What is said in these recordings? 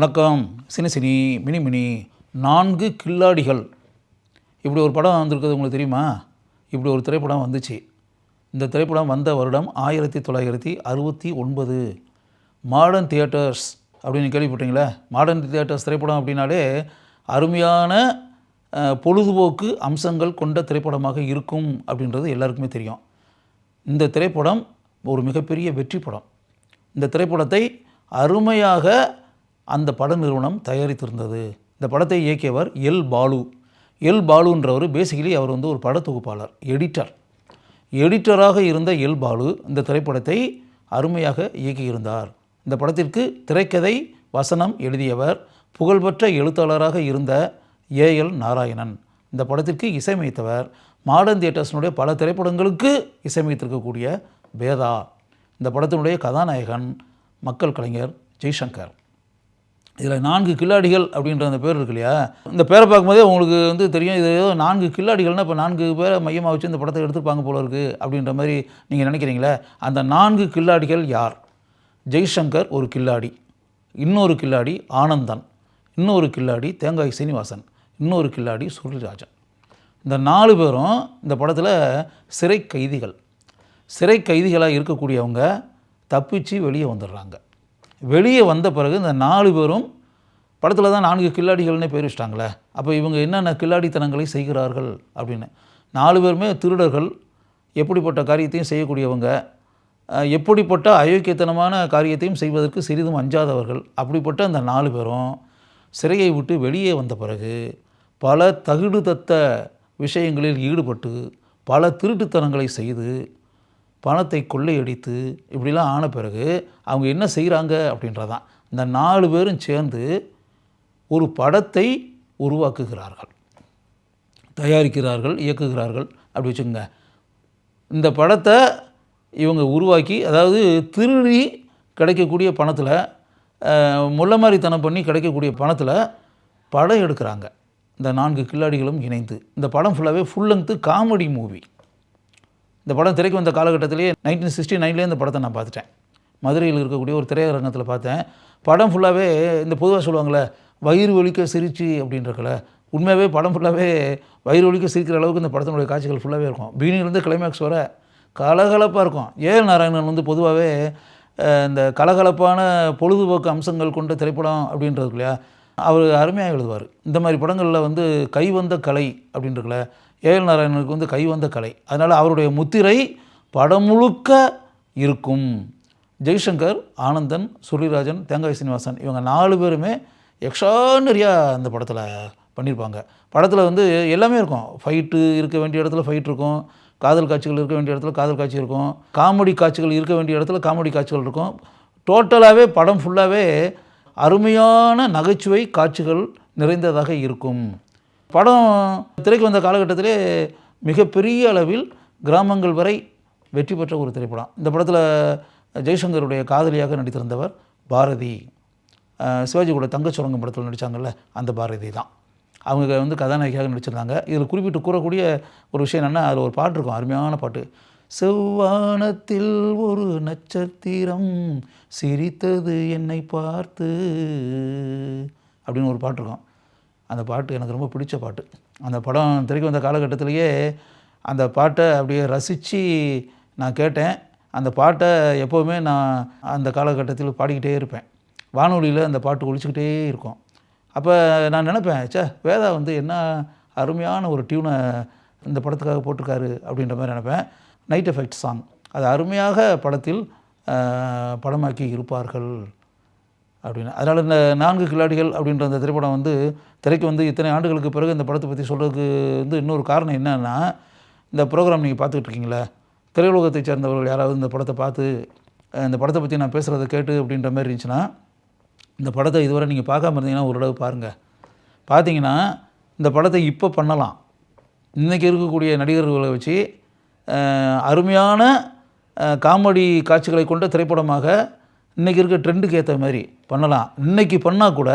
வணக்கம். Cine cine mini mini 4 கில்லாடிகள் இப்படி ஒரு படம் வந்திருக்குது உங்களுக்கு தெரியுமா? இப்படி ஒரு திரைப்படம் வந்துச்சு. இந்த திரைப்படம் வந்த வருடம் 1969. மாடர்ன் தியேட்டர்ஸ் அப்படின்னு கேள்விப்பட்டீங்களா? மாடர்ன் தியேட்டர்ஸ் திரைப்படம் அப்படின்னாலே அருமையான பொழுதுபோக்கு அம்சங்கள் கொண்ட திரைப்படமாக இருக்கும் அப்படின்றது எல்லாருக்குமே தெரியும். இந்த திரைப்படம் ஒரு மிகப்பெரிய வெற்றி படம். இந்த திரைப்படத்தை அருமையாக அந்த பட நிறுவனம் தயாரித்திருந்தது. இந்த படத்தை இயக்கியவர் எல் பாலுன்றவர் பேசிக்கலி அவர் ஒரு படத்தொகுப்பாளர், எடிட்டராக இருந்த எல் பாலு இந்த திரைப்படத்தை அருமையாக இயக்கியிருந்தார். இந்த படத்திற்கு திரைக்கதை வசனம் எழுதியவர் புகழ்பெற்ற எழுத்தாளராக இருந்த ஏஎல் நாராயணன். இந்த படத்திற்கு இசையமைத்தவர் மாடர்ன் தியேட்டர்ஸினுடைய பல திரைப்படங்களுக்கு இசையமைத்திருக்கக்கூடிய வேதா. இந்த படத்தினுடைய கதாநாயகன் மக்கள் கலைஞர் ஜெய்சங்கர். இதில் 4 கில்லாடிகள் அப்படின்ற அந்த பேர் இருக்கு இல்லையா? இந்த பேரை பார்க்கும்போதே உங்களுக்கு தெரியும், இது ஏதோ 4 கில்லாடிகள்னால் இப்போ 4 பேரை மையமாக வச்சு இந்த படத்தை எடுத்துப்பாங்க போல இருக்குது அப்படின்ற மாதிரி நீங்கள் நினைக்கிறீங்களே. அந்த 4 கில்லாடிகள் யார்? ஜெய்சங்கர் ஒரு கில்லாடி, இன்னொரு கில்லாடி ஆனந்தன், இன்னொரு கில்லாடி தேங்காய் சீனிவாசன், இன்னொரு கில்லாடி சுருளிராஜன். இந்த 4 பேரும் இந்த படத்தில் சிறை கைதிகளாக இருக்கக்கூடியவங்க தப்பிச்சு வெளியே வந்துடுறாங்க. வெளியே வந்த பிறகு இந்த 4 பேரும் படத்தில் தான் 4 கில்லாடிகள்னே பேர் வச்சிட்டாங்களே. அப்போ இவங்க என்னென்ன கில்லாடித்தனங்களை செய்கிறார்கள் அப்படின்னு. 4 பேருமே திருடர்கள், எப்படிப்பட்ட காரியத்தையும் செய்யக்கூடியவங்க, எப்படிப்பட்ட அயோக்கியத்தனமான காரியத்தையும் செய்வதற்கு சிறிதும் அஞ்சாதவர்கள். அப்படிப்பட்ட அந்த 4 பேரும் சிறையை விட்டு வெளியே வந்த பிறகு பல தகுடுதத்த விஷயங்களில் ஈடுபட்டு பல திருட்டுத்தனங்களை செய்து பணத்தை கொள்ளையடித்து இப்படிலாம் ஆன பிறகு அவங்க என்ன செய்கிறாங்க அப்படின்றதான். இந்த 4 பேரும் சேர்ந்து ஒரு படத்தை உருவாக்குகிறார்கள், தயாரிக்கிறார்கள், இயக்குகிறார்கள் அப்படி வச்சுக்கோங்க. இந்த படத்தை இவங்க உருவாக்கி, அதாவது திருடி கிடைக்கக்கூடிய பணத்தில், முள்ள மாதிரித்தனம் பண்ணி கிடைக்கக்கூடிய பணத்தில் படம் எடுக்கிறாங்க. இந்த 4 கில்லாடிகளும் இணைந்து இந்த படம் ஃபுல் லென்த்து காமெடி மூவி. இந்த படம் திரைக்கு வந்த காலகட்டத்திலேயே 1969 இந்த படத்தை நான் பார்த்துட்டேன். மதுரையில் இருக்கக்கூடிய ஒரு திரையரங்கத்தில் பார்த்தேன். படம் ஃபுல்லாகவே இந்த பொதுவாக சொல்லுவாங்களே வயிறு வலிக்க சிரிச்சு அப்படின்றக்கல, உண்மையாகவே படம் ஃபுல்லாகவே வயிறு வலிக்க சிரிக்கிற அளவுக்கு இந்த படத்தினுடைய காட்சிகள் ஃபுல்லாகவே இருக்கும். பீனிலேருந்து கிளைமேக்ஸ் வர கலகலப்பாக இருக்கும். ஏஎல் நாராயணன் பொதுவாகவே இந்த கலகலப்பான பொழுதுபோக்கு அம்சங்கள் கொண்ட திரைப்படம் அப்படின்றது இல்லையா, அவர் அருமையாக எழுதுவார். இந்த மாதிரி படங்களில் கைவந்த கலை அப்படின்றக்கல, ஏஎல் நாராயணனுக்கு கைவந்த கலை. அதனால் அவருடைய முத்திரை படம் முழுக்க இருக்கும். ஜெய்சங்கர், ஆனந்தன், சுருளிராஜன், தேங்காய் சீனிவாசன் இவங்க 4 பேருமே எக்ஸ்ட்ரானரியாக அந்த படத்தில் பண்ணியிருப்பாங்க. படத்தில் எல்லாமே இருக்கும். ஃபைட்டு இருக்க வேண்டிய இடத்துல ஃபைட் இருக்கும், காதல் காட்சிகள் இருக்க வேண்டிய இடத்துல காதல் காட்சி இருக்கும், காமெடி காட்சிகள் இருக்க வேண்டிய இடத்துல காமெடி காட்சிகள் இருக்கும். டோட்டலாகவே படம் ஃபுல்லாகவே அருமையான நகைச்சுவை காட்சிகள் நிறைந்ததாக இருக்கும். படம் திரைக்கு வந்த காலகட்டத்திலே மிகப்பெரிய அளவில் கிராமங்கள் வரை வெற்றி பெற்ற ஒரு திரைப்படம். இந்த படத்தில் ஜெய்சங்கருடைய காதலியாக நடித்திருந்தவர் பாரதி. சிவாஜி கூட தங்கச்சுரங்கம் படத்தில் நடித்தாங்கல்ல, அந்த பாரதி தான் அவங்க கதாநாயகியாக நடிச்சிருந்தாங்க. இதில் குறிப்பிட்டு கூறக்கூடிய ஒரு விஷயம் என்னென்னா, அதில் ஒரு பாட்டு இருக்கும், அருமையான பாட்டு. செவ்வானத்தில் ஒரு நட்சத்திரம் சிரித்தது என்னை பார்த்து அப்படின்னு ஒரு பாட்டு இருக்கும். அந்த பாட்டு எனக்கு ரொம்ப பிடிச்ச பாட்டு. அந்த படம் திரைக்கு வந்த காலகட்டத்திலேயே அந்த பாட்டை அப்படியே ரசித்து நான் கேட்டேன். அந்த பாட்டை எப்போவுமே நான் அந்த காலகட்டத்தில் பாடிக்கிட்டே இருப்பேன். வானொலியில் அந்த பாட்டு ஒலிச்சிக்கிட்டே இருக்கும். அப்போ நான் நினைப்பேன், வேதா என்ன அருமையான ஒரு டியூனை இந்த படத்துக்காக போட்டிருக்காரு அப்படின்ற மாதிரி நினைப்பேன். நைட் எஃபெக்ட் சாங் அது அருமையாக படத்தில் படமாக்கி இருப்பார்கள் அப்படின்னு. அதனால் இந்த 4 கில்லாடிகள் அப்படின்ற அந்த திரைப்படம் திரைக்கு இத்தனை ஆண்டுகளுக்கு பிறகு இந்த படத்தை பற்றி சொல்கிறதுக்கு இன்னொரு காரணம் என்னன்னா, இந்த ப்ரோக்ராம் நீங்கள் பார்த்துக்கிட்டு இருக்கீங்களே, திரையுலகத்தை சேர்ந்தவர்கள் யாராவது இந்த படத்தை பார்த்து இந்த படத்தை பற்றி நான் பேசுகிறத கேட்டு அப்படின்ற மாதிரி இருந்துச்சுன்னா, இந்த படத்தை இதுவரை நீங்கள் பார்க்காம இருந்தீங்கன்னா ஒரு தடவை பாருங்கள். பார்த்தீங்கன்னா இந்த படத்தை இப்போ பண்ணலாம். இன்றைக்கி இருக்கக்கூடிய நடிகர்களை வச்சு அருமையான காமெடி காட்சிகளை கொண்ட திரைப்படமாக இன்றைக்கி இருக்க ட்ரெண்டுக்கு ஏற்ற மாதிரி பண்ணலாம். இன்றைக்கி பண்ணால் கூட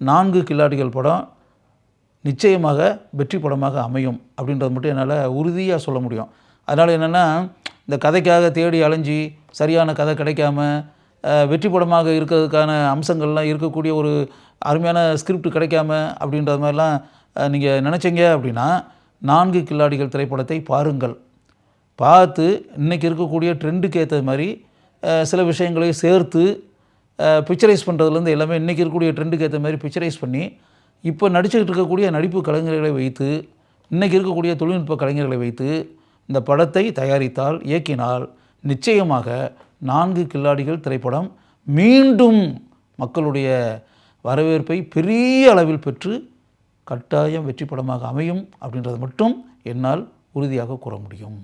4 கில்லாடிகள் படம் நிச்சயமாக வெற்றி படமாக அமையும் அப்படின்றது மட்டும் என்னால் உறுதியாக சொல்ல முடியும். அதனால் என்னென்னா, இந்த கதைக்காக தேடி அலைஞ்சி சரியான கதை கிடைக்காம வெற்றி படமாக இருக்கிறதுக்கான அம்சங்கள்லாம் இருக்கக்கூடிய ஒரு அருமையான ஸ்கிரிப்ட் கிடைக்காம அப்படின்ற மாதிரிலாம் நீங்கள் நினச்சிங்க அப்படின்னா 4 கில்லாடிகள் திரைப்படத்தை பாருங்கள். பார்த்து இன்றைக்கி இருக்கக்கூடிய ட்ரெண்டுக்கு ஏற்ற மாதிரி சில விஷயங்களை சேர்த்து பிக்சரைஸ் பண்ணுறதுலேருந்து எல்லாமே இன்றைக்கி இருக்கக்கூடிய ட்ரெண்டுக்கு ஏற்ற மாதிரி பிக்சரைஸ் பண்ணி இப்போ நடிச்சுக்கிட்டு இருக்கக்கூடிய நடிப்பு கலைஞர்களை வைத்து இன்றைக்கி இருக்கக்கூடிய தொழில்நுட்ப கலைஞர்களை வைத்து இந்த படத்தை தயாரித்தால் இயக்கினால் நிச்சயமாக 4 கில்லாடிகள் திரைப்படம் மீண்டும் மக்களுடைய வரவேற்பை பெரிய அளவில் பெற்று கட்டாயம் வெற்றி படமாக அமையும் அப்படின்றது மட்டும் என்னால் உறுதியாக கூற முடியும்.